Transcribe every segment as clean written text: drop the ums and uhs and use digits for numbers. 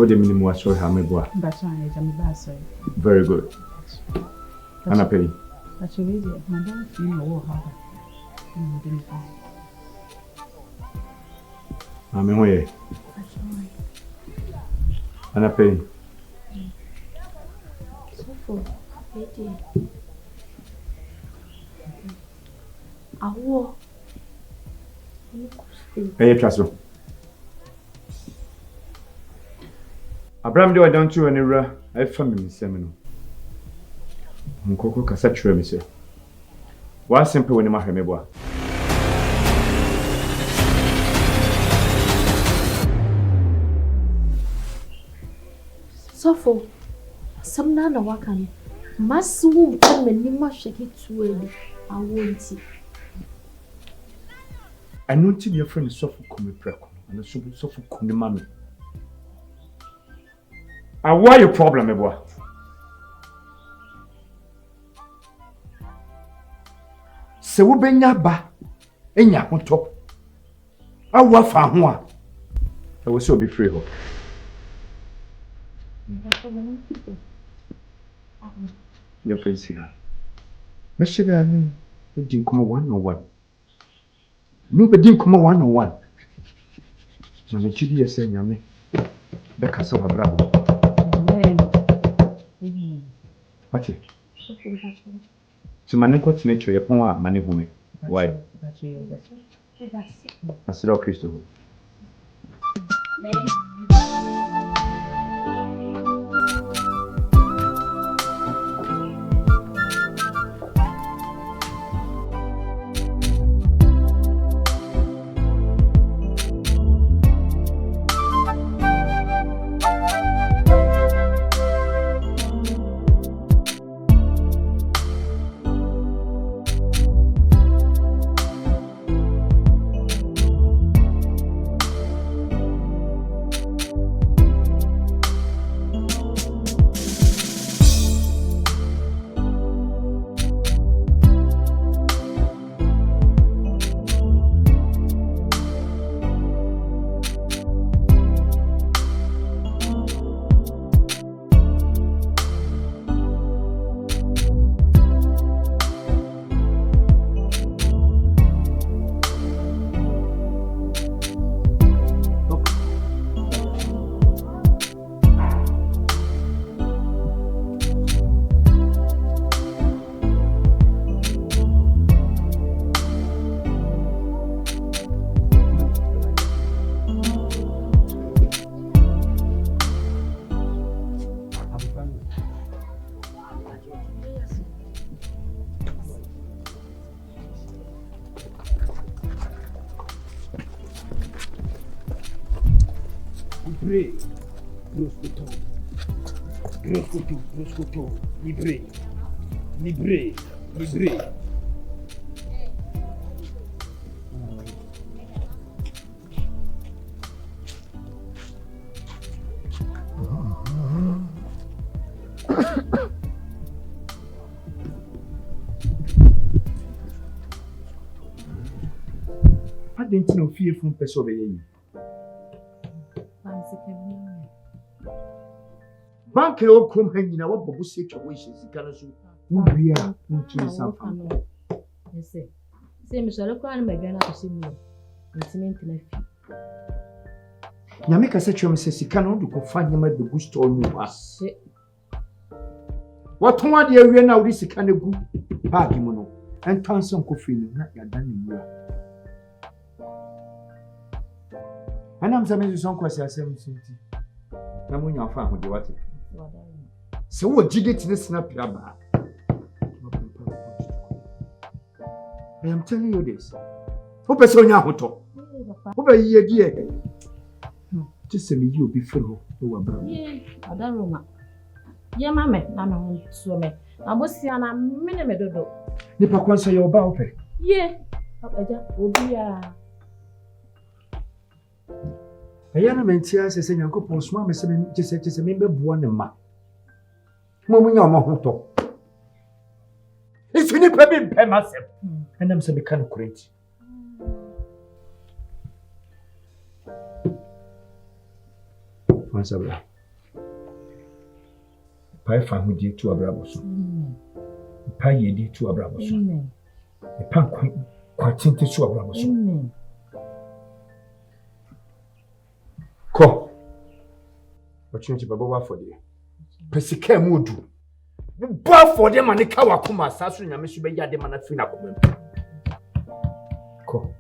what the minimum was so hammer. That's why I'm sorry. Very good. Anna Penny. That's your easy. Madam, you know how. I'm in way. Anna Penny. So for 80. Awo. Hey, Trasso. Abraham, do I don't you any ra? I found me seminal. Uncle Cassatra, monsieur. Why simple when you marry me, boy? So for some nana wakan, must woo come and you must shake it too early. I won't. I know your friend is so for coming preco and the so for coming mammy. And why your problem, my boy? Se wo benya ba enya hoto awa fa ho a e wo se obi free ho your face here me shiga ni din kuma 101 no be din kuma 101 so me chidi ese nyame be kasa wa bravo Pati so mane ko tine cho ye pon a mane hu me why Asira Kristo Libre. I didn't know fear from person over here. Bank o come hanging na what bobu say your wishes kana so wo bia ntu samfa yes say me sole kwa na madwana ko simi intimate na fi nyame ka say chwe me say sika no do ko fa nyama de gu store mu a waton ade awie na wo sika na gu bag mu no enton so ko fi no na ya dan mu a anam sa me so ko say asem sinti na mo nya fa ho de wate se wo jide tine snap ya ba I am telling you this. Who person nya hoto? Who be ye die? Just me you be free ho wa yeah adaroma ye mame na me so me abosia na me ne medodo nipa kwanso ye oba ope yeah aja obi a ayana mentia se nyankopon so ma se me se me bebuo ne ma mo munya mo hoto if you need to be myself and I'm saying kind of crazy once abra Pay for who did to a brabos. Pay ye did to a brabos. A punk quite into a brabos. Ko. But you Baba for the Pesike Mudu. Bar for them and the Kawakuma, Sassun, and Miss Beya de Manafina. Ko.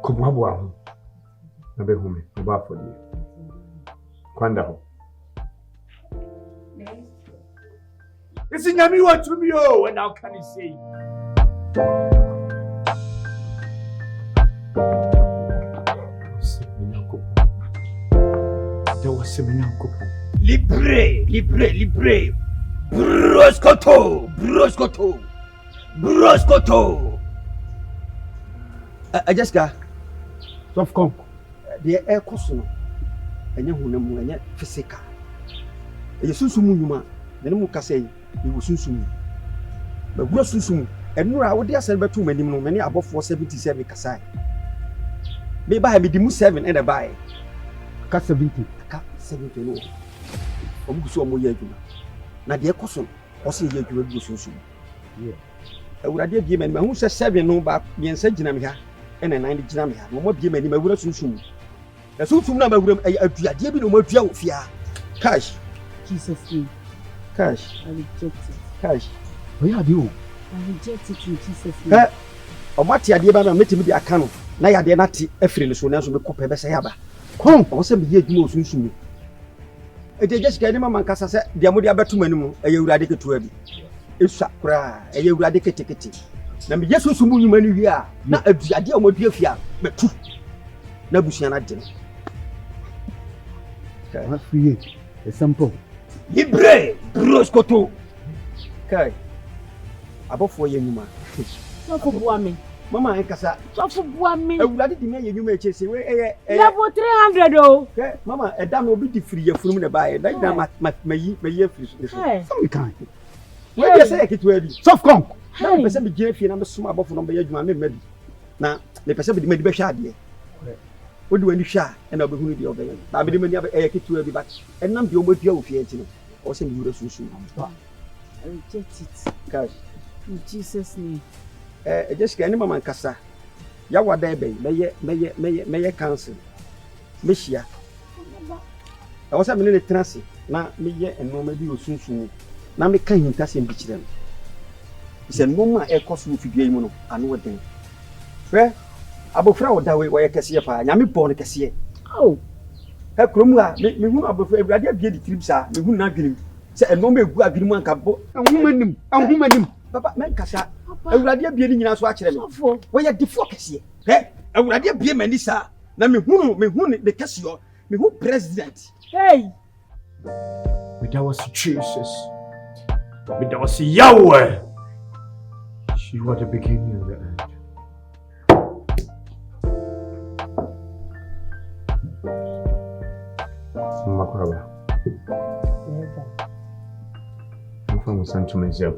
Kumawa. Nabe home, bar for the Kwanda. It's in Yami what to me, oh, and how can you say? Libre. Broscoto. Jessica. Soft conk. The air costume. And you know, physical. You soon sumu, the name of say you will soon sumu. But gross sumu, and no, I would just send too many above 477 Kasai. Maybe I be the 7 and a buy. Cut 70. Cut 70 no. So moya. Now the costume, or see you will go soon. Yeah. I would have given me who says 7 no back, being said Jinamia, and a 90 Jinamia, no more given him a wood soon. The soon number would a dear no more fear. Cash. Jesus name. Cash. I reject it. Cash. Where have you? I reject it in Jesus name. Or what the idea about meeting with the account. Now you are not a friend, so now we copy Bessayaba. Come, or some year you know soon. It is just getting my Mancasa said, the Amodia Batumanu, a eradicate to it. It's a cry, a eradicate ticket. Now, yes, so soon many we are. Not a idea of what you fear, but two. No Busiana dinner. Not for you. A sample. Libre, Broscoto. Kai. Above 4 years, man. So for Buami. Mamma and Cassa. So for Buami. I would like to make you may chase away. Level 300 oh. Mamma, a dam will be free from the buyer. Like that, my year fish. Some kind. Where you say it ready? Soft conk. Now, person be Jeffy and I'm a small above from the maybe. Now, the person be made be shy. What do you share and I'll be who the other? I be the other air to every batch. And none be over your fiancé or send you the soon. I reject it. Cash. In Jesus' name. Just get any man cassa. Yawa debe, may council. Mishia. I was having a transit. Now, me yet and no maybe you soon. Now, me can't touch him beach them. It's a moment air cost with game and what thing. Where? Above flower that way, where I can see a fire. Yami born a cassia. Oh, her crumla, me who above every idea be the trips are, me who not getting. Say a moment who have been one couple, a woman, Papa, man, Cassa. I would idea be in us watching them. Where you defocus here? I would idea be a manisa. Now me who the Cassio, me who president. Hey, But that was Jesus. But that was Yahweh. She was the beginning and the end. Makraba. I'm from Santo myself.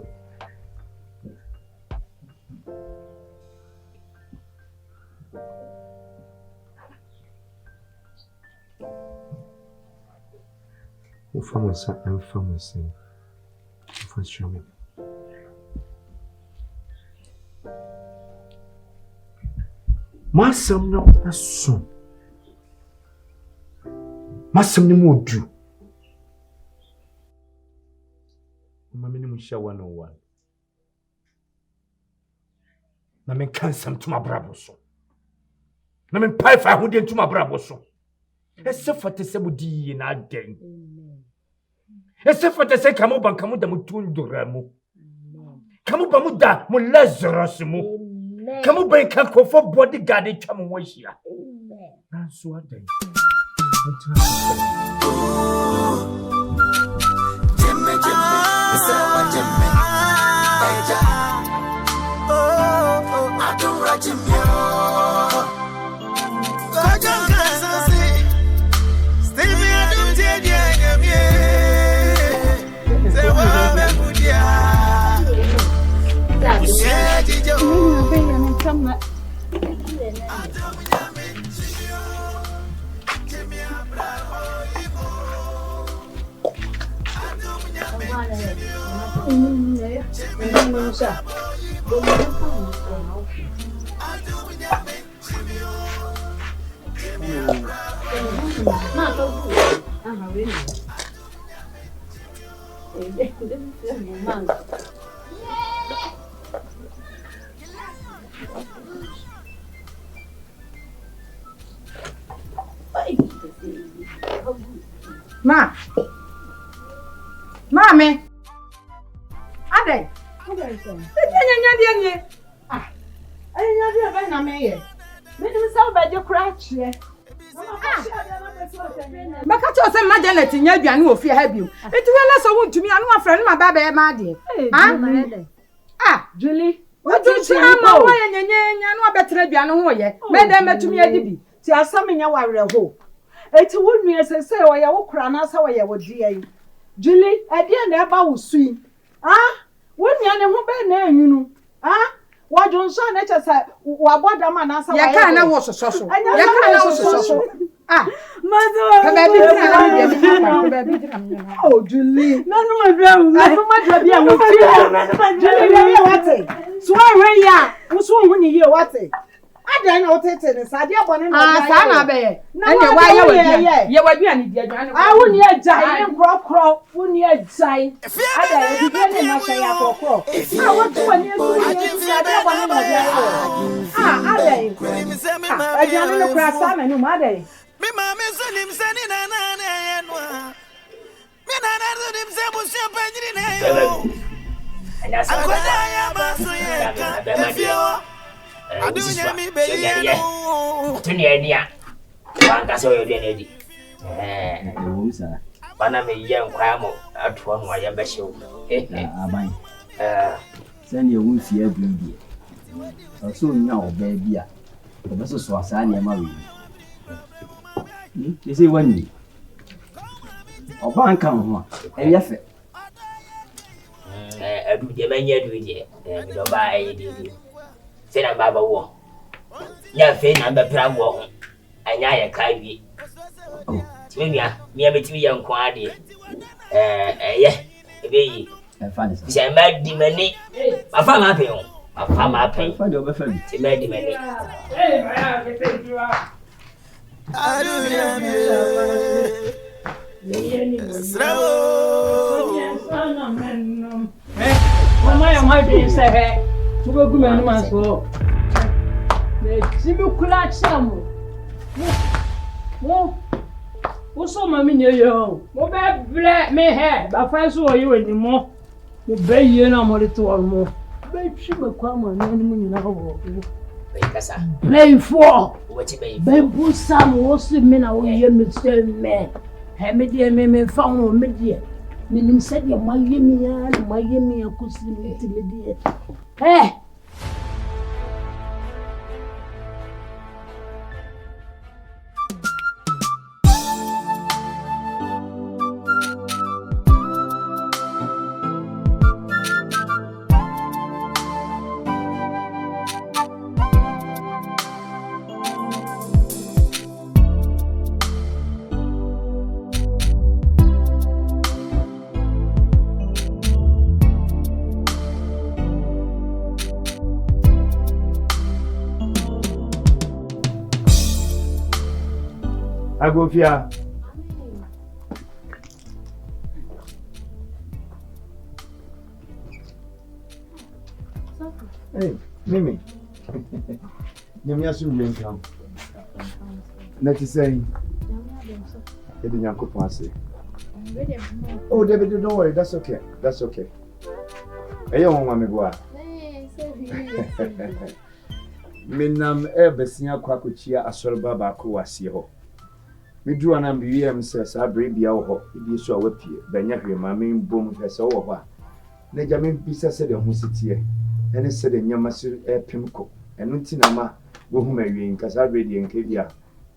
I'm from Germany. Masam no aso. Masam ni mo du. Mama ni mo sha 101. Na men kansam to my brabo so. Na men pai fa hode to my brabo so. Ese fate se budi na den. Ese fate se kamu ban kamu da mutundura mu. Kamu ba mu da mu Lazarus mu. Kamu ba kan ko for bodyguard e twa mu wahia. Na so adan. Jemme Eja. Oh, Adom Nyame. Kwadwo Nkansah stay me Adom Nyame. Say wa be budia. Yeah, Jijo. Come on. Ma. Mame. Ade. Nya. Ah. Nya ba na me ye. Me nim say ba je kura chie. Baka cho say ma Janet nya aduane wo fie ha biu. Enti we la so wontumi anu afra no ma ba ba e ma de. Ah, Julie. What do you ma wo ye nya no abetre aduane ho ye. Me dem metumi adibi. Ti asam nya ware ho. Eti wonu esese o ye wo kura na sa wo ye wo die. Julie, ade na eba wo sui. Ah, wonu ya ne ho be na anwunu. Ah, wajonso na chesa waboda ma na sa wa ye. Ya ka na wo soso. Ya ka na wo soso. Ah, mazo. Ka ba bi oh, Julie. Na no ma bia wo. Aso ma dra bia wo fi. Julie, ya wate. So we ya, wo so hu ni ye wate. Ada na otete ne sade abone na sa na be ye ene wa ye wadua ni dia dwan ah wo ni ajai ne krokro wo ni ajai ada ye bi ne na sha ya krokro ah wo to ni so ni sade abone na dia ah ada ye ajai ne kra sa me no ma ada ye me ma me so nim se ni na ye no me na so nim se bu se panjiri na yo akoda ya ba so ye efio Adom Nyame be ye no tuni enia wanga so yo de nedi Musa bana me ye nkwa mo ato no ya be hyew aban send your wound fear bleed so nya oba bia obeso so asa na ma we you say wani oba nka ho e ye fe adu de manya adu de me do ba ayi de se na baba wo ya fe na be pra wo ho anya ye ka wi timia mi betimi ye nko ade ye ebe yi fine se ma di mani afa ma pe ho afa ma pe fa de oba fa bi se ma di mani Adom Nyame Mama ya ma bi se he Tugo gume no maso. Le tibi kula chamu. Wo so mami ne yo. Mo be ble me he, ba fa so yi wani mo. Mo be yi na mo de to mo. Be twi me kwa ma na ni mo nyina ho. be kasa Play for. wo ti be Be bu sam wo se me na wo ye me se me. He me de me fa wo me de. Me nim se de ma ye me ya, ma ye me akusi me ti me de. Hey! Agofia. Hey, Mimi. Nyame asu bien kam. Na ti say. Edi Nyankopon ase. Oh, David, don't worry. That's okay. That's okay. Hey, you want me go? Minam besia kwakochia asorba ba ko wase ho. Midru anam biwiem se sa brebia wo ho. Ebi so awapie. Banya hwema men bom hwese wo ho a. Na jamin bisa se de ho sitie. Ene se de nyama se pemko. Eno ntina ma wo hu mawie nkasa bredie nke bia.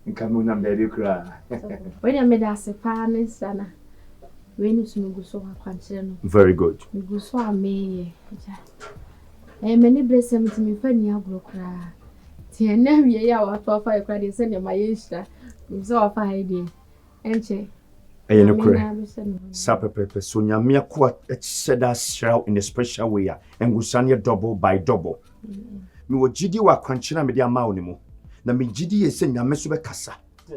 Nka mo na mbebe kura. When you made us a pan sana. When you smugu so akwanche. Very good. Mugu so ame. Many bless him to me funny abroka. Tiana we ya wa to fa e kwa de se ne ma yesha. So fa idea. Enche. Ayene kure. Sapepepe so nyame akwa said that shroud in a special way and gusanya double by double. Me wo gidi wa kwanchina me dia ma onimo. Na me gidi ese nyame so be kasa.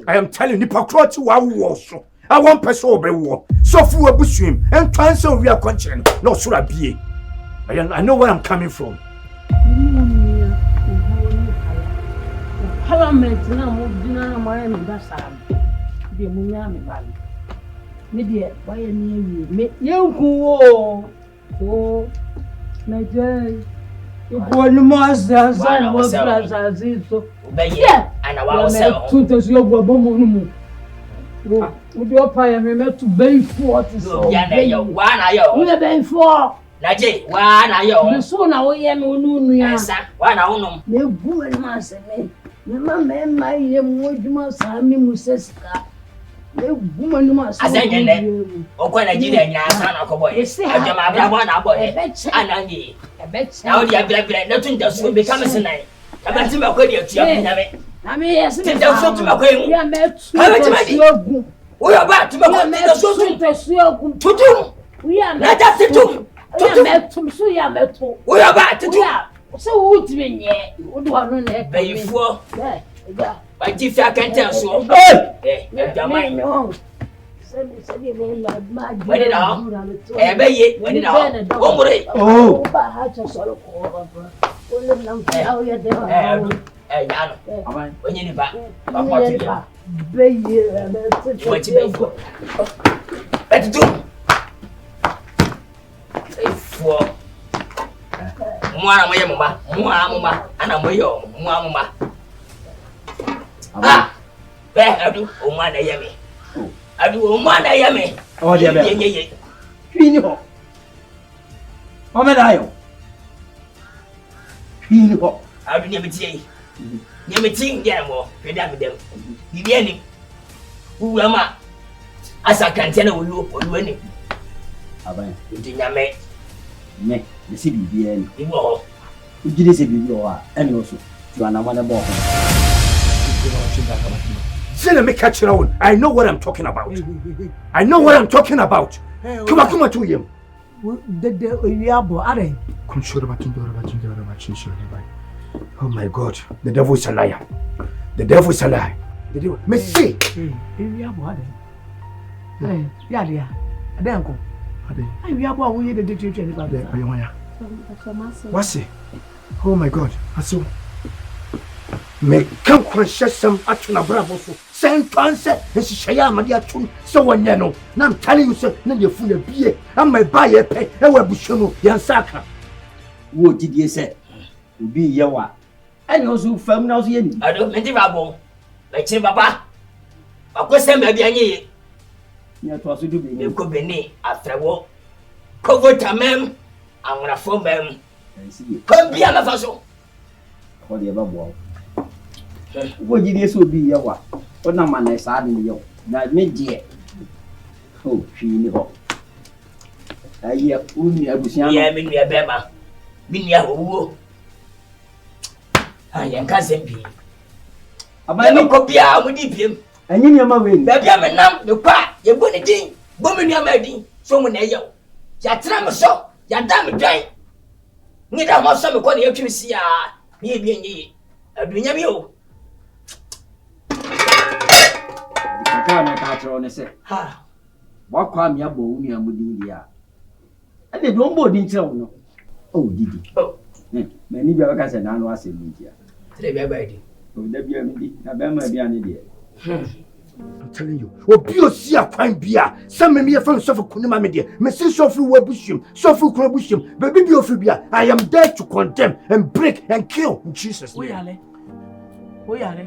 I am telling you hypocrite wa wo so. I want person obe wo. So fu abusuim and transfer we are kwanchina no so abie. I know where I'm coming from. Parliament na mo dina na mo me da sam. De mo nya me ba. Me de why me me yenku o me je ibo ni mo azan mo plaza zizo Obeye ana wa wo se o tu te so gbo bo mo nu mu o de opa ya me to be for so ya na yo wa na yo we be for naje wa na yo me so na wo ye me onu ya esa wa na unum me gu me ma se me ma ye mo djuma sa mi musesika me gu me ma se azanyene okwa Nigeria nya asa na ko boy adjama abia bo na boy anangi na o dia bra na tun da so be kam se nan abati ma ko dia tua nyame na me yes me da so tuma ko yin ya me tu o ya ba tuma ko da so tutu ya me na da tutu ya me tu so ya me tu o ya ba tutu so wo ti me nye o do anu na e bayifo ja ba ti fi akanta so adjama Send me ma when it all be when it all o mure ba ha cha so ko o le na o ya de ya no onye ni ba ko ti ya be ye me ti be fo betu fo mwana moye muma ana moyo muma ah be adu o mwana yeme adu o mwana yeme o de be ye fini ho o me dayo fini ho adu nyame tie ndia mo peda medem bibia ni uwama asa kantena olu ani aban ndi nyame me si bibia ni ibo ho ujide se bibia ho a ene oso tu anama ne bo ho I know what I'm talking about. I know what I'm talking about. Come on to him. Oh my God, the devil is a liar. The devil is a liar. The devil. Messi. What's it? Oh my God. Me can conscious some action bravo so send answer and she shaya madia tun so one no now I'm telling you sir na your fool be am my buy a pay e we bushono yan saka wo didie se obi ye wa ene oso fam na oso ye ni ado menti babo la chi baba akwese ma bia nye ya to aso du be ni ko beni afrewo kovotamem anwra fomem ko bia na faso ko de babo wo jidie so bi ye wa ona ma na sa ni yo na meje o fini ho aye uni abusian ye me nua bema me nua owo aye nka sempi abani ko bia mo di biem anyi ni ma we ba bia me nam me kwa ye bo ne din bo me nua ma din so mo na ye ya tra me so ya da me dwan ni da mo so me ko na ye twisi a me bia nyi adunya mi o ka na ka tro ne se ha wa kwa mi abo uni amudin dia ene do mbo din tro no o didi me ni bia ka se na no ase mu dia tre bia ba di o da bia mi di na ba ma bia ne dia I'm telling you obi osi akwan bia some me ye fan so for kunima me dia me say so free wabushim so free kunabushim baby bi ofi bia I am there to condemn and break and kill in Jesus name. Oyare.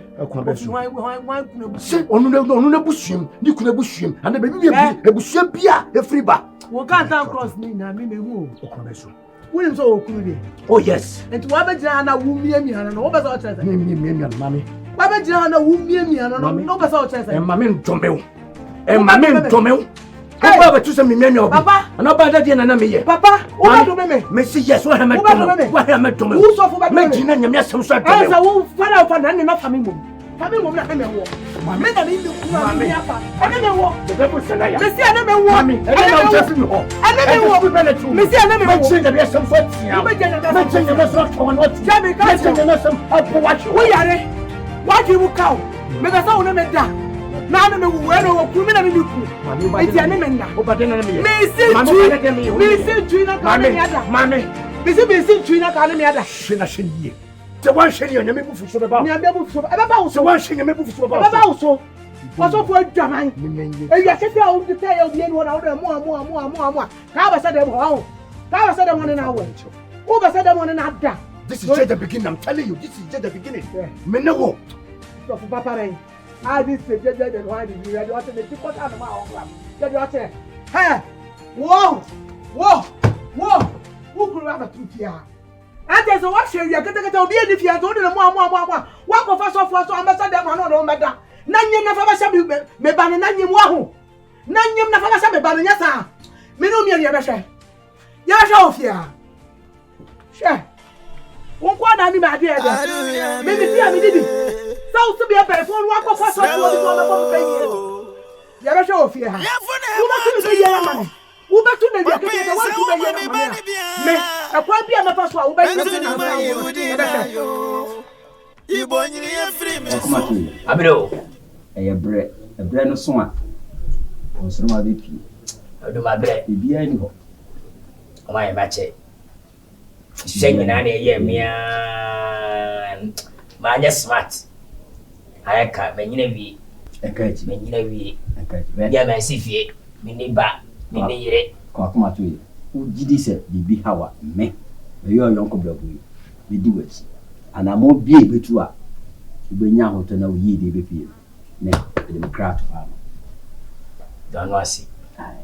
Say onu na bushim ni kunabushim and the baby bi ebushia bia efri ba Wo kan tan cross ni na me hu o. Wo so okunu de. Oh yes. Enti wa be jira na wo mie ana no wo be so o chese. Mie mami. Wa be jira na wo mie ana no no be so o chese. E mami ndomeu. Papa be to say mie obi. Papa. Ana ba da na me ye. Papa, wo ba do me. Me say yes, what am I doing? What am I doing? Wo so fo ba do me. Me jina nyame asem so adome. Asa wo fara na ne na fami mom. Fami mom na me wo. Me na ni ku apa. Ene me wo. The devil say liar. Me see ene me wo. Ene me just me ho. Ene me wo. Me see ene me wo. Me change the some for tia. Me change the some for what. Jabi ka change the some up watch. Wo yare. What you cow. Me ka sa wo na me da. Na me wo we no wo ku me na ni ku. Eti ene me nda. Obade na me. Me see tu na ka na me ada. Mami. Me see tu na ka na me ada. Shina shini. The one shiny on your me bufu so ba. Ni abe bufu. Ebe ba wo so. The one shiny me bufu so ba. Ebe ba wo so. Oso fo adwaman. E ya se a wo de tell you bi no na wo de mo. Ka ba se dem ho. Ka ba se dem no na wo. Wo ba se dem no na da. This is just the beginning. I'm telling you, this is just the beginning. Me no. So for papa rain. I this just the why did you ready what the people are ma o gram. Just what say. Hey. Whoa. Who could have a truth here? And there's a watch here, you get to be if you are told them more. What of us of us ambassador man no matter. Nanyem na fa sha me ba nanyem wa ho. Nanyem na fa sha me ba nya sa. Me no me ya be hwe. Ya hwe ofia. Hwe. Won kwa na ni ba de e. Me ti a me didi. So to be a person wa kwa fa so to do na ba pe. Ya be hwe ofia. Wo ba tu be ya man. Wo ba tu na ya ke de wa tu be ya man. Me akwa bia me fa so a wo ba ni na yo. Ibo nyiri e free me. Abiro. Ebre no so a. Onsoro ma be pi. Odo ma bre. Bibia ni ho. O ma e ma che. Shenyi na na ye mia. Ma nya smart. Ayaka me nyina wi. Ekachi. Me nyina wi. Ekachi. Ya ma sifie. Me ni ba. Me ni yire. Ko akoma to ye. Ugidi se bibi hawa me. Me yo yonko blabu yi. Me di wachi. Ana mo bie betu a. Ubenya hoto na uyi de be fie. Ne, the craft farm. Don't know see. Aye.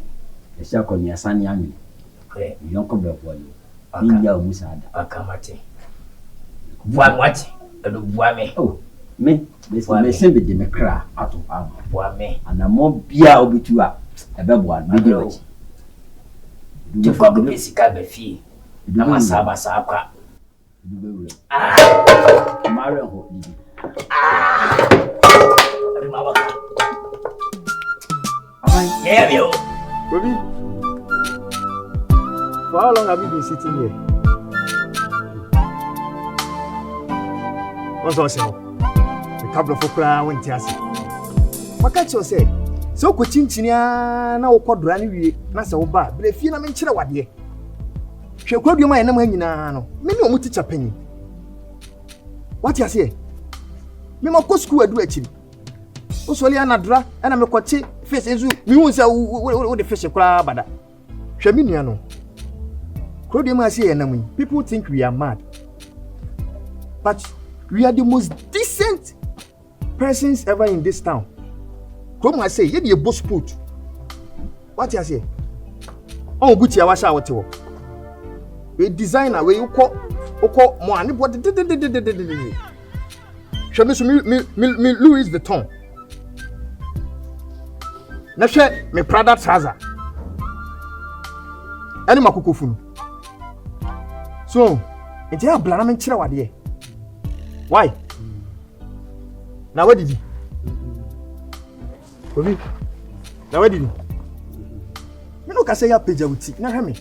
The shako ni asani yangu. Okay. Yonko blabu yi. Ninja umusada. Akamati. Bua mwati. Edu bua me. Oh, me sembe de me kra ato farm. Bua me. Ana mo bia obitu a. Ebe bua me di wachi. Tu fogo pisika be fie. Na masaba sa akwa. Mario ho di. Yeah, yo. Baby, for how long have you been sitting here? What's also? The couple of okra went to us. Makacho say, so ku chinchinia na okodura ni wie na se wo ba bre fie na me nkyere wade. Hwe kwadwo ma enam anyina no. Me ne omu teacher panyi. What you say? Me ma school adu akiri. Osoli anadra na me kwache face enzu me hu say wo de fish kura bada. Hwe me nua no. Kwadwo ma say enam yi. People think we are mad. But we are the most decent persons ever in this town. Come I say, you the boss put. What you say? Oh, good ya washa what you. A designer where you call more and what show me Louis Vuitton. Na share me Prada trouser. Any makukufunu. So, it's a blana men chira wade. Why? Now what did you? Obi. Now where did you? Me no ka say ya page wuti. Na hwe me.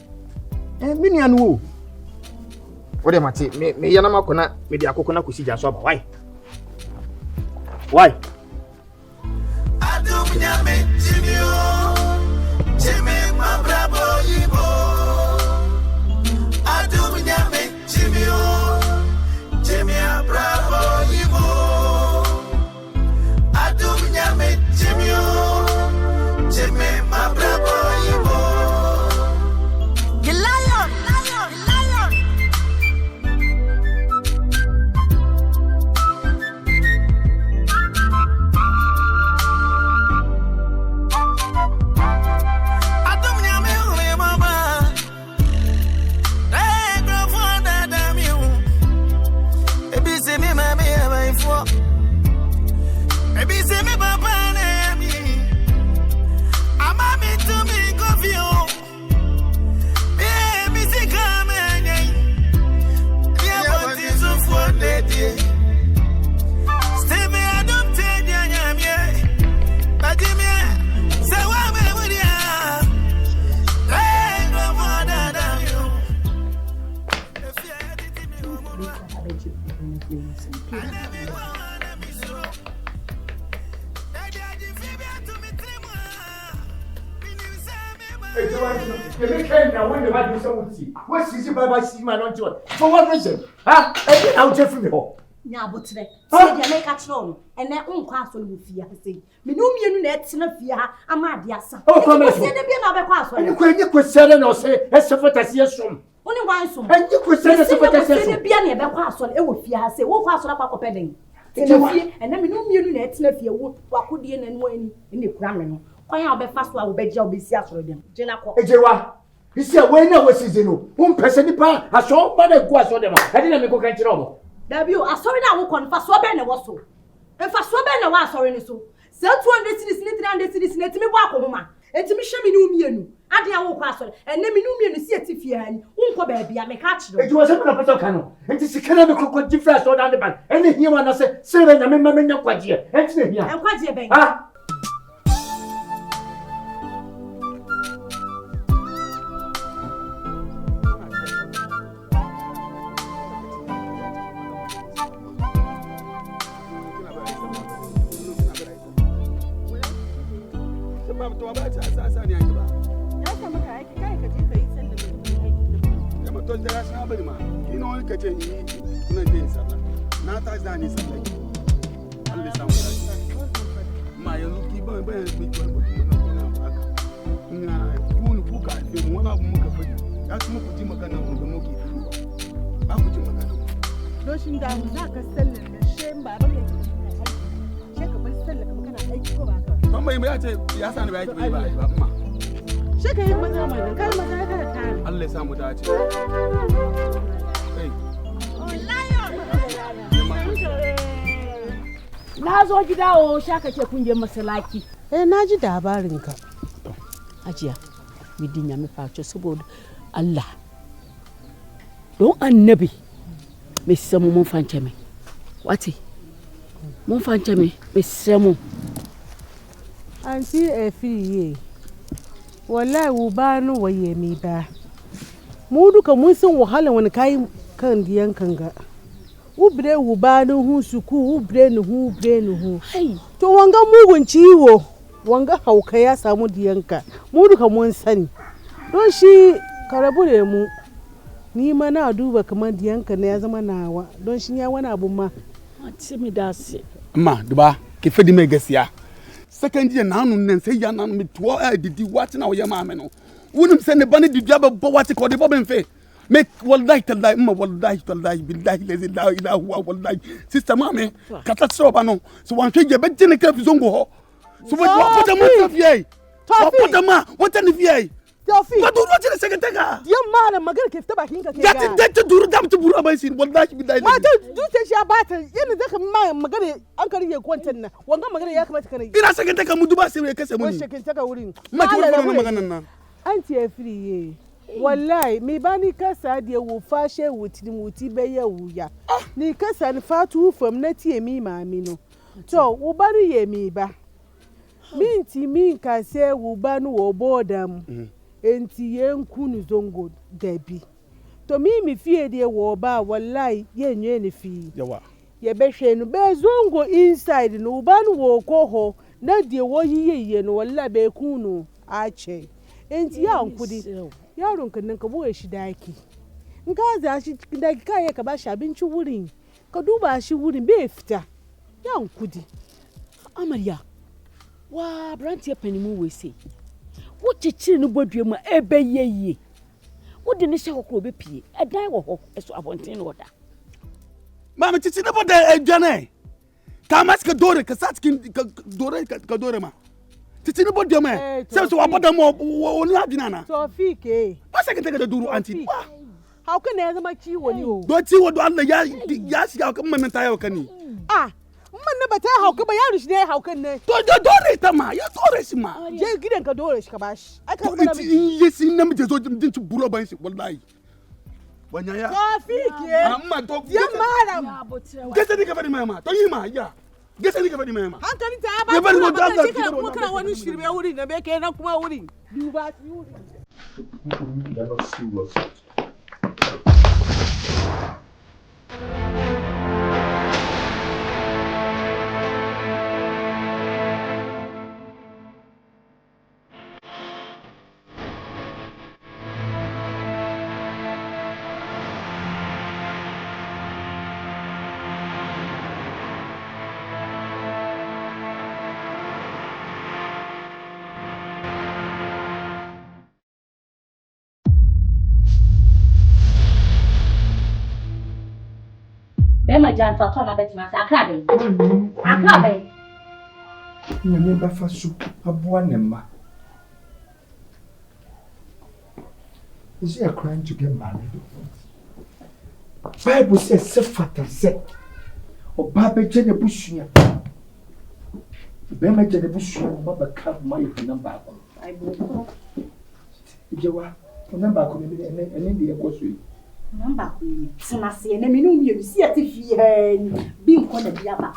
Me nua no wo. Wo de mate me yana makona me de akoko na kosi ja so aba. Why? Why? Adom Nyame Jimio. Jimmy my bravo Ibo. Adom Nyame Jimio. Jimmy bravo Ibo. Adom Nyame Jimio. Jimmy my bravo Ibo. You lion. me can't now when the man is so see. What's easy by see my non joy? For what reason? Ah, I out Jeffrey me ho. Nya botre. See dia make catch no. And na unkwa so no fia say. Me no mienu na etina fia ha ama ade asa. Oh, come on. See dey bia na be kwa so. You question no say esefotase som. Oni wan som. And you question esefotase som. See dey bia na be kwa so e wo fia ha say. Wo kwa so na kwa kopeden. Tina fie and na me no mienu na etina fia wo wakodie na no ani ne kura me no. Kwan a obɛfa so a obɛgya obɛsi asɔre dem gyina kɔ ejewa isi a wey na wasize no wo mpɛsɛ nipa aso ba na gu aso dem a ɛde na me ko kan kyerɛ omo dabi o asɔre na wo kɔ nfa so bɛ na wo so nfa so bɛ na wo asɔre ni so sɛ 200 cities ni 300 cities na etimi bɔ akɔhoma etimi hwɛ me ni umienu ade a wo kɔ asɔre ɛnɛ me ni umienu si eti fie ha ni wo nkɔ baabi a me ka kyerɛ ejewa sɛ na pɛsɛ ka no enti sikana me kokɔ different so down the bank ɛne hia wa na sɛ sɛ na me ma me nya kwagye enti na hia ɛkwagye bɛn ha Na zo gida o shaka ce kun je masalaki. Na ji labarinka. Hajiya, Weezy Nyame faco saboda Allah. Don annabi me samu mun fance me. Wati? Mun fance me samu. Anti efiye. Wallahi ubanu waye mi ba. Mu duka mun san wahala wani kai kan diyan kanga. Ubre ubanu hu suku ubre ni hu. Hai, to wanga mugun ciwo. Wanga hauka ya samu diyanka. Mu duka mun sani. Don shi karabu da mu. Ni ma na duba kamar diyanka ne ya zama nawa. Don shi ya wani abu ma. Ati mi dasi. Amma duba ke fadi mai gaskiya. Second year na hanu nan sai ya na mi tuwa didi wati na oya ma me no. Wunim se ne bani didi aba bo wati ko de bo ben fe. Me wallahi tallahi amma wallahi tallahi billahi la ilaha huwa wallahi sister mame kata soba no so wan hwege be jene ka fi zongo ho so what put mo tafie what put ma what ni fie Tofi what do what ni seketeka ya mala magana ke fita bakin ka ke ya ta duru dam ta buru abai sin wallahi billahi ma ta dute shi abata yana zaka ma magana an kare ya kwantan nan wanga magana ya kamata kana ina seketeka mu duba sai kase mu ni seketeka wurin ma ki wannan magana nan anti efriye wallahi me bani kasa de wo fashe wuti muti be ya wuya ni kasa ni fatu fam na tie mi maami no to wo bani ye mi ba minti min kase wo bani wo bodam enti yenkunu zongo debi to mi fie de wo ba wallahi ye nwe ni fi yawa ye be hwe no be zongo inside no bani wo koho na de wo yiye no wallahi be kunu a che enti ya nkudi yaron kan nan ka boye shi daki in ka za shi cikin daki kai ka ba shi abinci wurin ka duba shi wurin bai fita yan kudi Amarya wa brantie panimu we say wo chichiri no bodue mu ebeyeye wo de ne hye kokro be pie edan wo ho eso abonten no da mama chichi ne boda edwane ka maska dore ka satkin ka dore ma titi ni bodde me se so waboda mo oni adina na Tofik ba se kete ka duru anti how can I zama ciwo ni o do ciwo do Allah ya shiga kan mamanta yau kani man na bata hauka ba yaro shi ne haukan ne to dore ta ma ya dore shi ma je gidan ka dore shi ka bashi aka zama na miji yesi na miji zo din ci buro ban shi wallahi wanya ya Tofik amma to ya malam gese ni ka bari mama to yi ma ya gese ni ka bari mama hankali ta ba bari wanda Allah ki kuma kana wani shirme wuri na be kai na kuma wuri duba wuri ya ba su Bema janta tona betima sa akrabe. Akrabe. Nyame bafa so aboa ne ma. Is he a crime to get married? Bible says sefata se oba be je ne busua. Bema je ne busua no ba ka ma ye number ko. Bible. Jewa, number ko me ene de ekoso yi. Number ko ni. Semase na me no mi si ate fie ni. Bi nko na bia ba.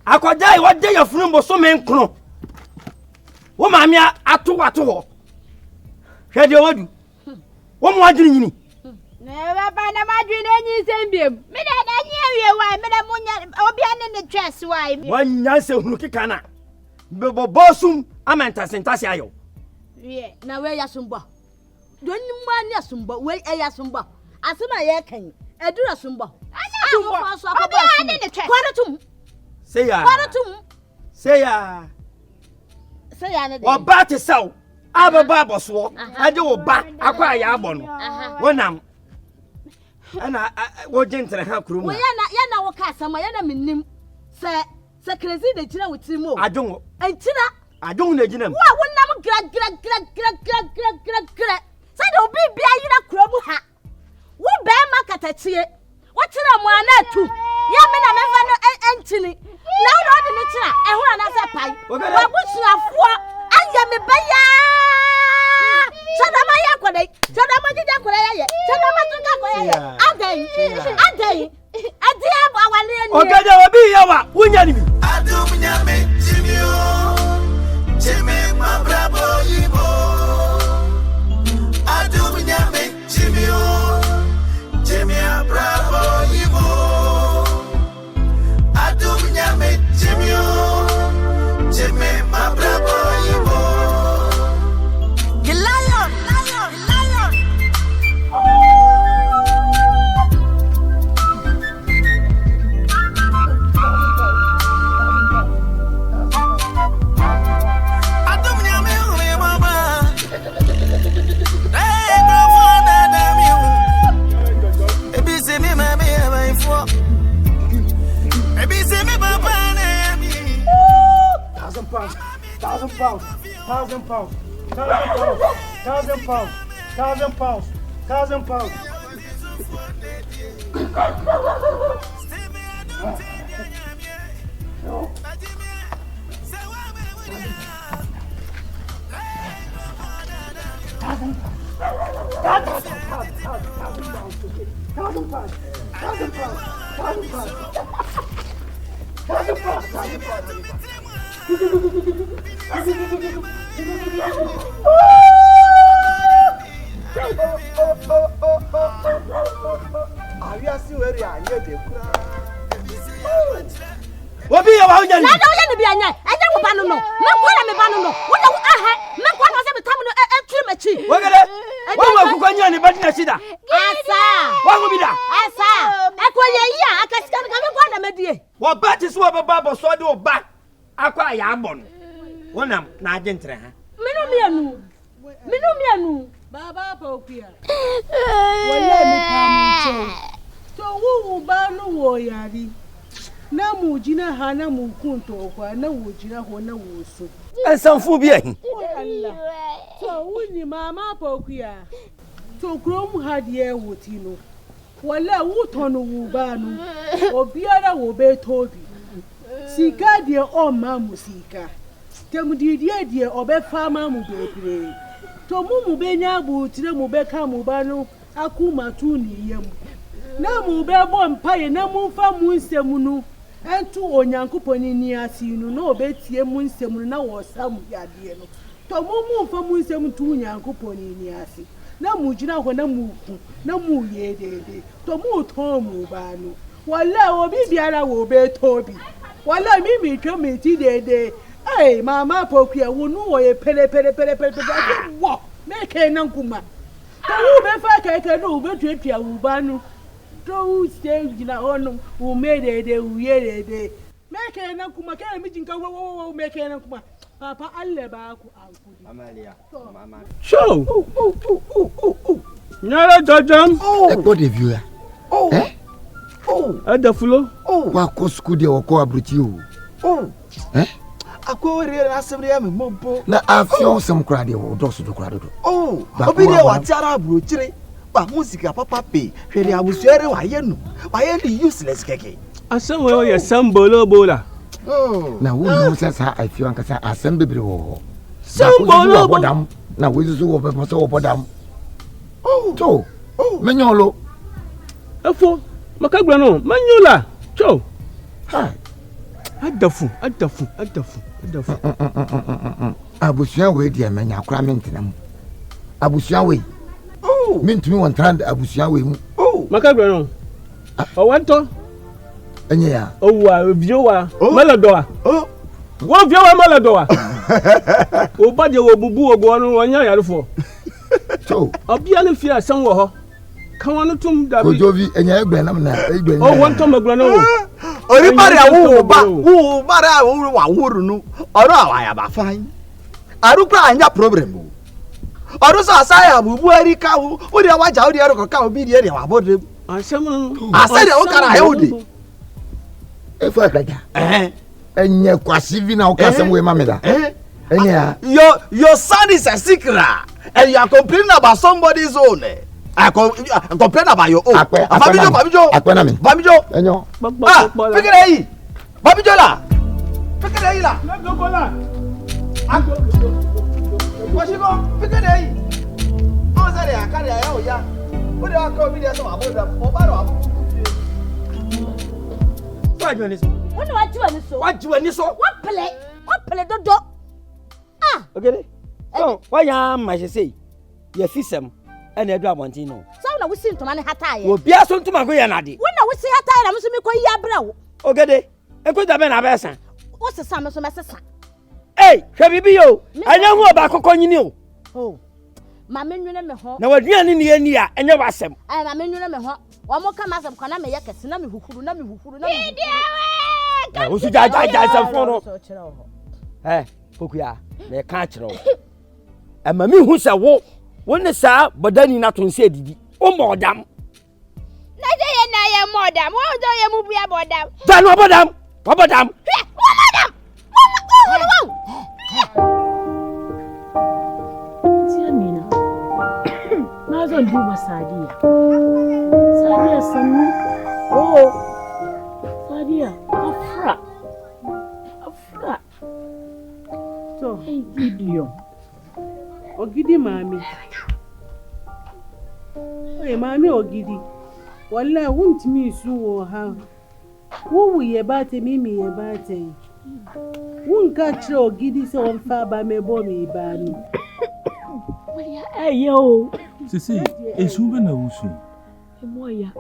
Akwajai what day of room so men kro. Wo ma me ato ho. Hwe de wadu. Wo mo adwini nyini. Na baba na madwini enyi sembiem. Me da nyi awie wai me da munya obi ane ne twese wai. Wanya se hunu kika na. Bebo bosum amenta sentase ayo. Wie na we ya sumba. Doni mu ani asumba we ya sumba. Asema ye kan. Edura sumba. Tumba. Obi ane ne twese. Kwaratum. Say ya. Kwaratum. Say ya. Say ya ne de. Oba te saw. Ababa boso. Ade oba akwa ya abo no. Wonam. Ana wo gentle ha kuru mu. Wo ya na wo ka asama ya na menim. Se crazy de gina wotimo. Adwonwo. Entina. Adwonwo na gina mu. Wa wonam gra. Say do obi bia yira kuro mu ha. Wo be ma katachie. Wo tira mu ana tu. Ya me na me fa no entini. Na wo de ni tira. Ehu ana se pai. Wa busuafo anya me baya. Sadama ya kwade. Sadama jija kwade ya ye. Sadama tunga kwade ya ye. Adai. Adi abo awale ni. Ogaja obi Wunyani mi. Adom Nyame Jimio. Jimmy my bravo Ibo. Adom Nyame Jimio. Jimmy bravo Ibo. Adom Nyame Jimio. Jimmy my bravo Ibo. The lion. Obi ya wa unyani. Na da unyani bi anya. Enye wo ba no no. Me kwala me ba no no. Wo da aha. Me kwala se me tam no tiri machi. Wogere. Wo wa ku kwanya ni badina shida. Asa. Wa wo bi da. Asa. Ekoye yi a akasika ka me kwala me die. Wo ba ti so ba ba so de wo ba. Akwa ya abọ no. Wonam na agentre ha. Minu mianu. Baba Pokia. Wale mi pamucho. To wu ba no wo yari. Na mu jina ha na mu kunto kwa na wo jina ho na wo so. Ensanfu bi ahin. Allah. To wuni mama Pokia. To krom ha de woti no. Wala wu tonu wu ba no. Obiara wo be tobi. Sika de o ma mu sika. Temu de obe fama mu bebre. To mu benya bu tire mu be ka mu ba no akuma tu ni yem. Na mu be bo mpaye na mu fa mu nsemu nu. Entu onyankopon ni asinu na obetie mu nsemu na wo sam yade no. To mu fa mu nsemu tu onyankopon ni asi. Na mu jina ho na mu ku na mu ye dede. To mu ton mu ba no. Wala obi biara wo be tobi. Wala mi twa me ti dede. Hey, mama Pokia, who know a pere. What? Make a nankuma. Who be fake no bet you ubanu. Those stay in a honor who made a day, who yet a day. Make a nankuma, can meeting go make a nankuma. Papa, I'll never Amalia, mama. Show. Nyara jajam. Oh, God of you. Oh. Adafulo. Wa ko school de o ko abruti o. Oh. Ako re na asem re me mompo. Na afio sem kra de o do so do kra do. Oh. Obi de wa tiara abruchire. Ba musika papa pe. Hwere abusuere wa ye no. Wa ye ni useless keke. Asem we ye sambolo bola. Oh. Na wo no se sa afio ankasa asem bebre wo. Sambolo bodam. Na wo zuzu wo be so wo bodam. Oh. To. Oh. Menyolo. Efo. Makagba no. Manyola. Cho. Ha. Adafu. Abusuan we dia menya akra mentenam. Abusuan we. Oh. Mentumi won trend abusuan we mu. Oh. Makagba no. O wanto. Enye ya. Owa biowa. Maladoa. Oh. Wo biowa maladoa. O ba de wo bubu ogo no wonya yarefo. To. Obia ne fia san wo ho. Kan wonu tum da bi. Ojovi enye egbenam na egben. O wanto magba no wo. Ori bare awu ba. Wo bare awu wa wuru nu. Oro awa ya ba fine. Arukra anya problem o. Oru so asaya bubu eri ka wo. O de waja o de ero ka obi de eri wa bodre. Ansem no. Asa de o kara he odi. Efo akaja. Enye kwasi vi na o ka sem we mameda. Enye ya. Your son is a secret. And you are complaining about somebody's own. I complain about your own. Babijo. Enyo. Figure aí. Babijo la. Figure aí la. Go bola. Washigo, figure aí. O sare akare ya o ya. O de akọ bi de so aboda. O ba ro abu. Why do you listen? Wona wajiwani so. Wajiwani so. Wapele dodo. Ah. Okay. So, why am I say? Ye fisem and edu abontin no. So na wo si ntoma ne hata ye. Obi aso ntoma go ye na de. Wona wo si hata ye na mo so me ko yi abra wo. Ogede. Enko da be na be san. Wo sesa me so me sesa. Hey, hwe bibi yo. Anya hu oba kokko nyini o. Oh. Ma me nwene me ho. Na waduane ne ani a enye wasem. Ai ma me nwene me ho. Wa mo ka masem kwana me ye kese na me huhuru na me huhuru na me. Wo su ja sam fo no. Pokuya, me ka kire wo. E ma mi hu se wo ne sa bodani na to nse didi. O modam. Na je ye na ye modam. Wo do ye mu bia bodam. Da no bodam. Wo bodam. Tiamina. Na zo duba Sadiya. Sadiya sanu. Oh. Sadiya, afra. So, hey Gideon. Ogidi mami. Hey mami ogidi. Wallahi wuntimi su wo ha. Wo ye bate mimi ye bate. Wun ka chire ogidi se won fa ba me bo mi ba ni. Ayo. Sisi, esu be na wusu. Emoya.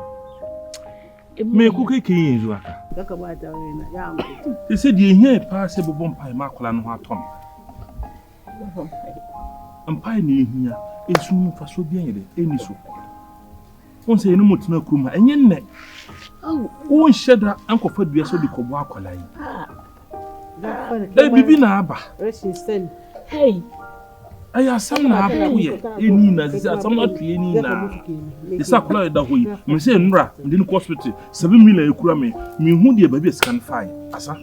Me ku keke yin zu aka. Kaka ba ta we na ya amko. Sisi die hia pa se bobom pai makola no ho atom. Ampai ni hia esu mu fa so bia yede eni so. Won se enu mutuna kuma enye nne. Won sheda ankofa dua so di kobo akola yi. Bibi na aba. Hey. Aya sam na apoye eni na sisi asam na tue eni na. Isa kola da hoyi. Me se nura ndi ni hospital 7 million ekura me. Me hu de ba bi scan fine. Asa.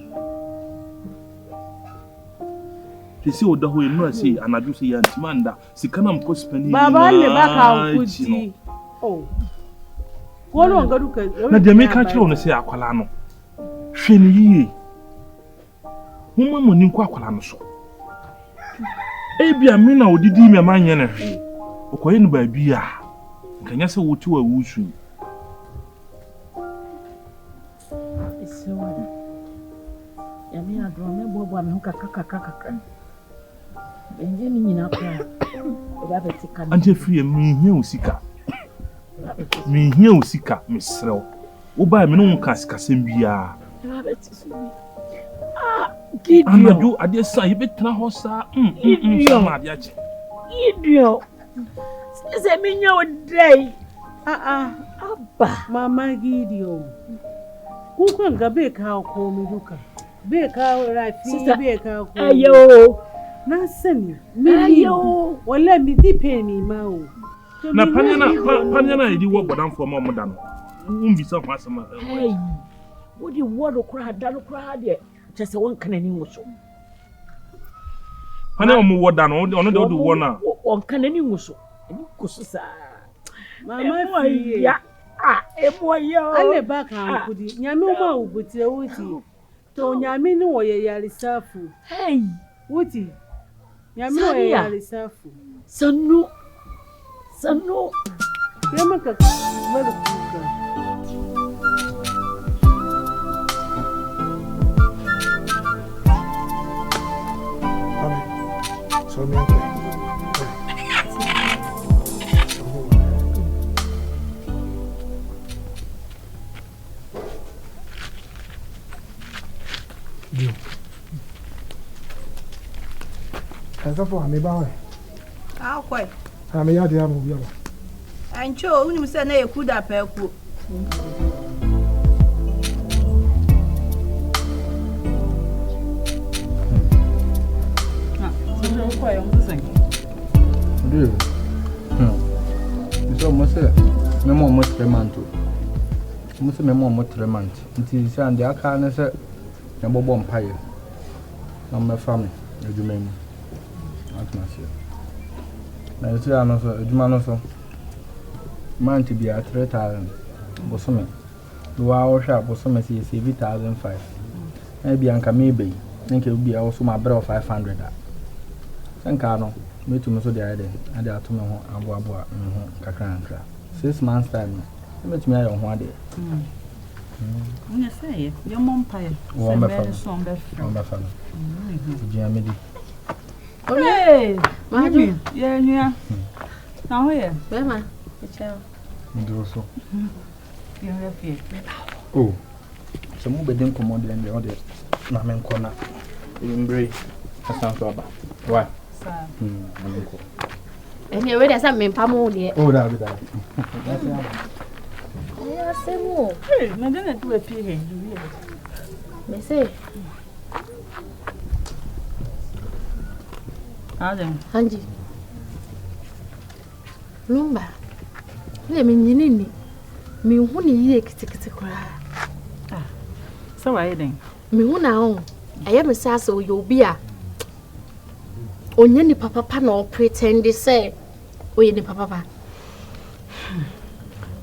Tisi oda hoyi nura se anadu se ya ntimanda sikana mkospani. Baba le baka nkuti. Oh. Wono ngadu ka. Na de me ka kire no se akwala no. Hwe ni yiye. Mumma mo ni nkwa akwala no so. Ebia me na odidi me amanye na hwe. Okoye no ba bia. Nkanya se wotu wa wusu. Esewa. Ya me adro me bobo me kaka. Enje mi nyina kwa. Oba betika. Anje free me hia osika. Me hia osika mesrew. Wo ba me no nka sikasem bia. Oba betisu. Gideon. Anaju ade san yebetena ho sa sama ade ache. Gideon. Se me nya odai. Abba. Mama Gideon. Kuko ngabe ka ko mi duka. Be ka rafi be ka ko. Ayo. Na sani. Ayo. Wala mi dipe mi ma o. Na panyana idi wo bodan fo mo moda no. Umbisa ho asema. Hey. Wo di wo kura da kura de. Chese won kanani nguso. Pana mo woda no ono de wo na. Won kanani nguso. Ni kuso sa. Mama fi ya. Emoya. Ale baka ankudi. Nyame ma ubutire wuti. To nyame ni wo ye yarisafu. Hey, wuti. Nyame wo ye yarisafu. Sanu. Yama ka bala kuka. So me okay. Dio. Essa porra me bawe. Ah, kwai. Ha me ya dia mo bia ba. Ancho, uni se na ekuda pa eku. Ndio. Ndio mose memo mo tremanto. Mose memo mo tremant. Nti se ande aka na se na bobo mpaye. Na me fami eduma mu. Atmase. Na yesi ano so eduma no so. Manti bi a 3000 bosome. Duwa wo hwa bosome se 7005. Na bi anka mebe. Nke bi a wo so ma bra 500 a. Senka no metu so dey ade ade atome ho aboa ho kakra 6 months time metu me ayo ho ade Nya say, your mom pie. One Say, befa. so befa. One befa. Jamedi. Hey, Mami, yeah. Now here. Where man? Ndroso. You have here. Oh. So mo bedem command and the other. Na men kona. Imbre. Asan so aba. Why? Sir. Amenko. Anyway, there's some men pamo there. Oh, that be that. Yeah, say more. Hey, na dena do a pie here. Me say. Adom. Hanji. Lumba. Le me nyini ni. Me hu ni yie kitikiti kura. Ah. So why then? Me hu na ho. Eye me say ase oye obi a. Onye ni papa na pretend say oye ni papa.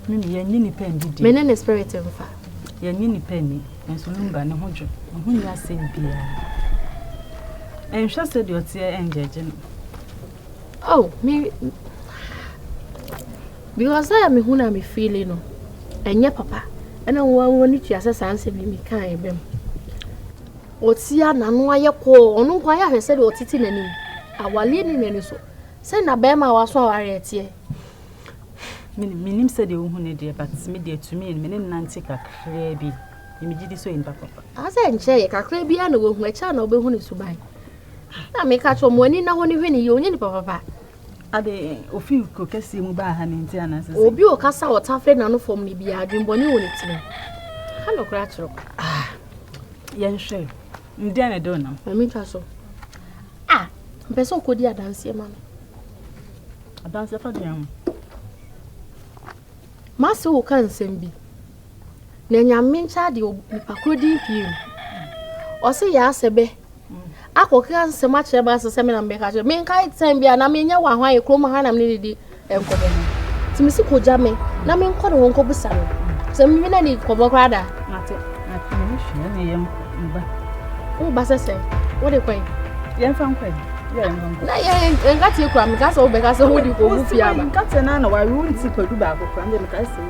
Me yenyi ni pen didi. Me ne spirit mfa. Yenyi ni pen ni. Enso Lumba ne hojo. Ho ni asem bia. Enhwa se de otie enjeje no. Oh, me because I am who na me feeling no. Enye papa. And I want to assess answer me kind bem. Otia na no aye ko, onu kwa ya hwese de otiti nanim. Awale ni nani so. Say na be ma waso aware tie. Minim se de ohu ne de but me de to me ne nante kakra bi. Me gidi so in papa. Asa nche ye kakra bi na wo hu acha na obehu ne suban. Na me ka cho mo ani na ho ne hwe ne ye onye ni papa. Ade ofi ko kese mu ba ha ne nti anase. Obi o kasa o tafre na no fom ne bi adwemboni wo ne tine. Ha no kra chiro. Ah. Yen hwe. Ndi ana do na. Mami twa so. Ah, mpeso ko di adanse ma no. Adanse fa de am. Mase wo kan sembi. Na nyame ncha de nipa di piem. O se ya sebe. Akoka nsema kire ba se me na mbeka kire. Me nkai time bia na me nya wa hwan ekrom ha na me didi enkobo. Timisi ko jame na me nkọ de won ko busa no. Se me na ni ko bokrada. Ate me hwe na yem mba. O ba se se. Wo de kwen. Yen fa nkwen. Na ye ngati ekura me ka se wo be ka se wo di ko bu fia ba. Nkate na na wa ru nti kwadu ba ko kran de me ka se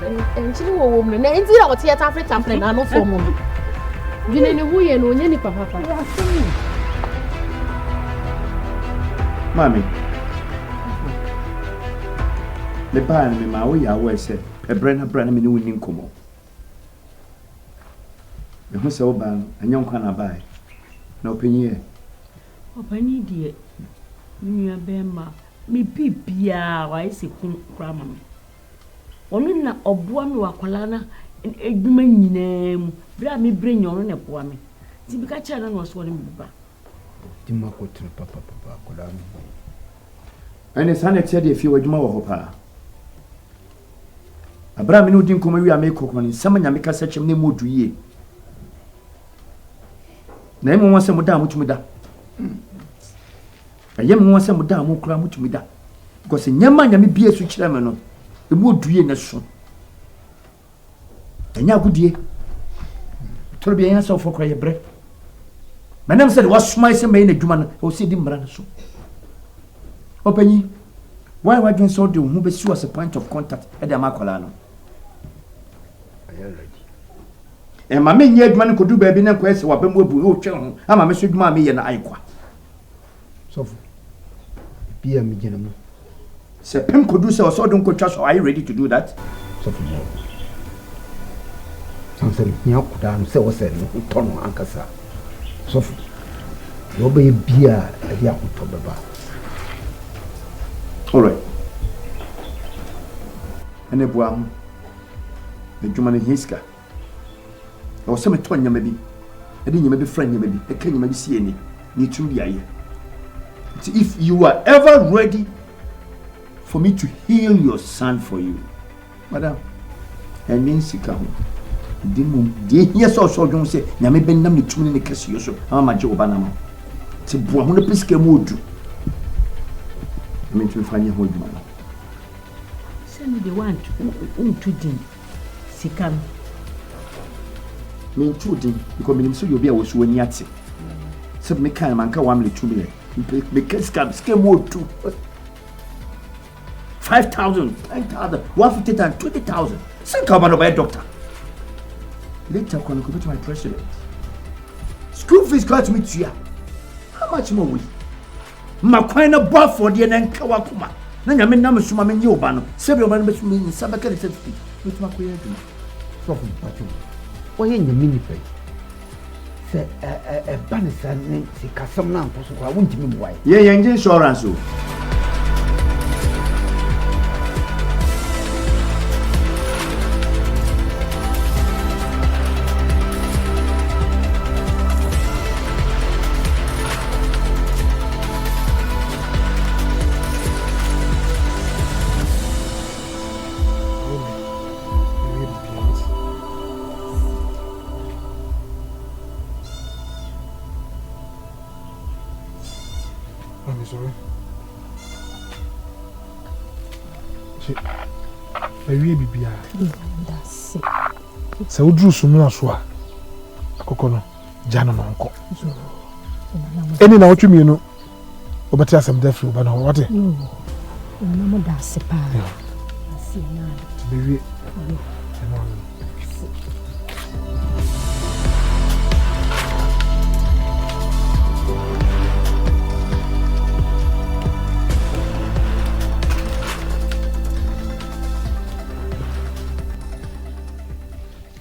ni. Enchiri wo wo mu na enti na o tie ta Africa plan na no fo mu. Dine ne hu ye no onye ni papa. Mami. Le pa me ma wo ya wo ese. Ebrena me ni woni nkomo. Me hu se wo ba anyon kwa na bai. Na openye. Opani die. Nua bema. Mi bibia wa ese kun kra mama. Onu na oboa me wakwala na edwuma nyina mu. Bra me bre nyon ne boa me. Ti bi ka kira na no so ne biba. Dima ko tru papa ko da mi. Ene sana tia de fi wadwuma wo ho pa. Abra me no din koma wi a me kokon ni sama nya me ka sachem ne modu yie. Na emu won se mu da mutumi da. Ayem won se mu da mu kura mutumi da. Because nyama nya me bie su kira me no. E mu odue na so. Enya agudie. Toro bia nya so fo kura ye bre. Manam said was smile se me na dwuma no o se di mra na so. Openyi. Why you so do who be sure as a point of contact e dey makola no. E ma me nya adwuma no kodu ba bi na kwese wa bemu abu o twe ho ama me so dwuma me ye na aikwa. Sofu. Bia me gina mu. Se pem kodu se o so don kotwa so are you ready to do that? Sofu. Samsem nya kuda no se wo se no tono ankasa. Sofu. Wo be bia e dia kuto beba. All right. Ene buam. The German hiska. I was some ton yama bi. I didn't be friend yama bi. I can't maybe see any. Need to be here. If you are ever ready for me to heal your son for you, madam, I mean sika ho. Dimu de here so don't say nyame ben nam ni tumini ne kase yo so. Ama je oba na ma. Ti buam ho ne piske mo odu. I mean to find your hold man. Send me the one to din. Sikam. Me to din because me so you be a was when yati. So me kan man ka 1 million 2 million. Me can scam more too. 5,000, 10,000, 150,000, 20,000. Send come on by doctor. Later, I'm going to go to my president. School fees got me to you. How much more we? My kind of buff for the and Kawakuma. Then I mean, I'm a Sumaman Yobano. Several members mean Sabaka said, with my queer. So from Pachu. Why in the mini pay? Say a banner and some lamp, so I won't mean why. Yeah, insurance. I'm sorry. Baby, baby, that's it. So, we drew some last one. Cocono, Jana, uncle. Any now, what you mean? But tell some deaf, but no, what? No, no, that's it. Baby,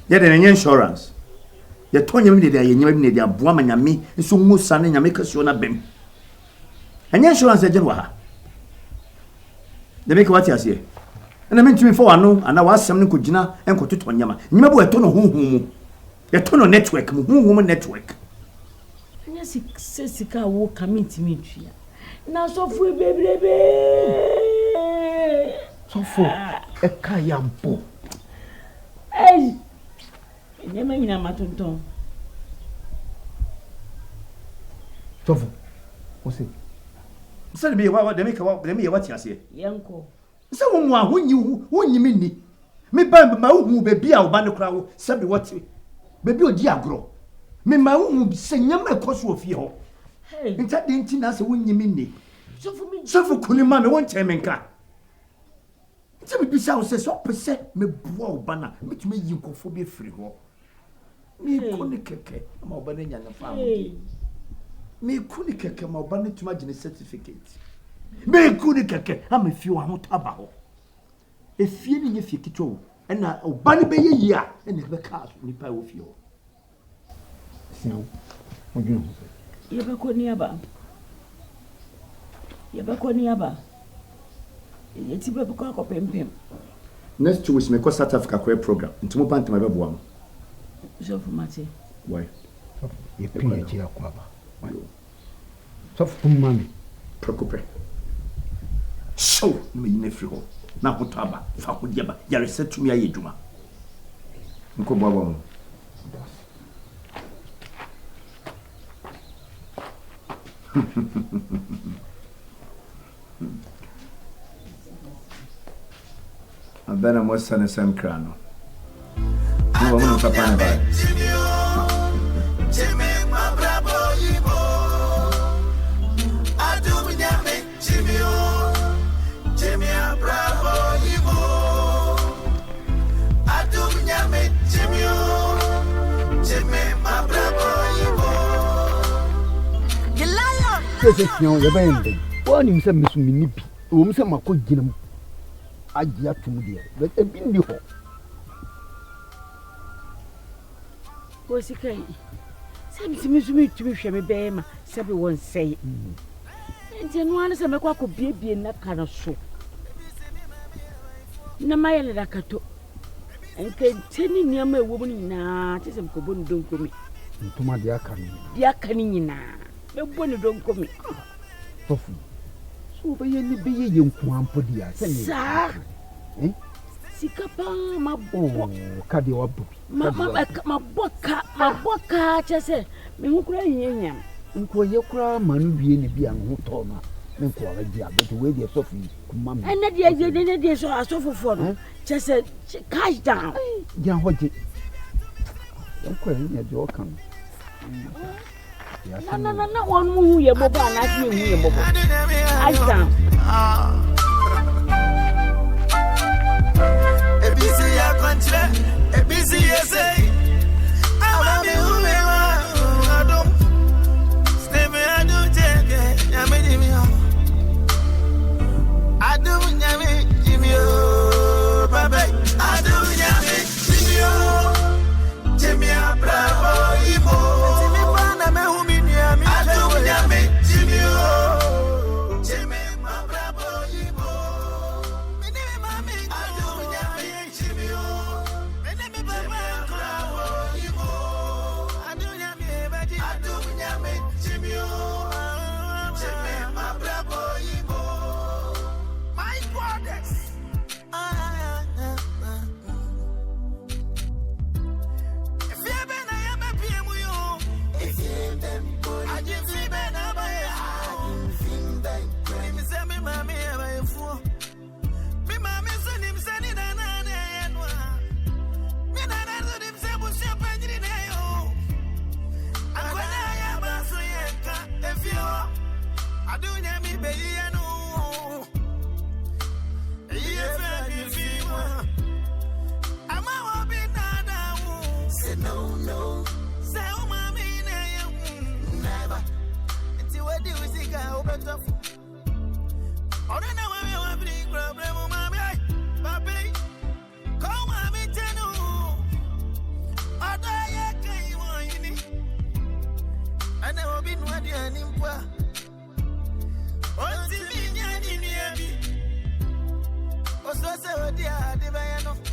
yet an insurance. You're 20 minutes there, you need a woman and me, and so most son and make us on a beam. An insurance agent were her. They make what you say. And I meant to me for I know, and I was something could dinner and go to Tonyama. You remember a ton of whom? A ton of network, woman network. Yes, Sessica will come into me. Now, so for baby. So for a kayampo. Hey! Never in a maton. So what's it? Send me what they make about them, what you say. Yanko. Someone who you mean me by my own baby, our band crowd, said what baby, oh dear grow. Me my own sing a cost of you. Hey, in that didn't us when you mean. So for me, so for Kunimama, one time and car. Tell me, Bissau says, what percent me bow banner, which me you go for me free. Me couldn't keke, my banana and family. Me couldn't keke, my banner to imagine a certificate. Me couldn't keke, I'm a few I'm not about. A feeling if you get all, and I banner be a year, and the cars will pay with you. So, what do you say? Yabakoniaba. Yabakoniaba. It's a baby cock pim. Next 2 weeks, make South Africa career program. Into my panty, my baby. So for Matty. Why? You pay a dear quabba. So for money. Preoccupy. So, me nephew. Now, what about Fakuyaba? You said to me, I do. Uncle Bob. I better must send a same crown. No woman of Japan about Adom Nyame, Jimmy, bravo, Adom Nyame, Jimmy, my bravo, you lion. Yes, you're bending. One himself, Miss Minipi, whom some are called Ginam. I get to me, but a bindi ho. What's he saying? Seems to me to be shabby beam, Sabby won't say. And then one is a macaco baby in that kind of show. Namaya Lakato and containing near my woman na, tis a cobun don't come. To my dear canina, no one don't come. So be young Quampodia, sir. Eh? Sikapa, my boy, Cadio, my boca, just say, me who cry, Unquayokra, Manu being a young Hutona, and Quadia, but the way they're Sophie, Mamma. And that the so I suffer for, just said, cash down. Young what it? Don't cry at your come. No, one who you're Boba, and I see you, I down. A busy country, a busy essay. tough. Oh, then I will be problem, mommy, baby. Come on, me tell you. I can't want you. I never been one day anymore. Oh, see me, oh, so say, oh, dear, the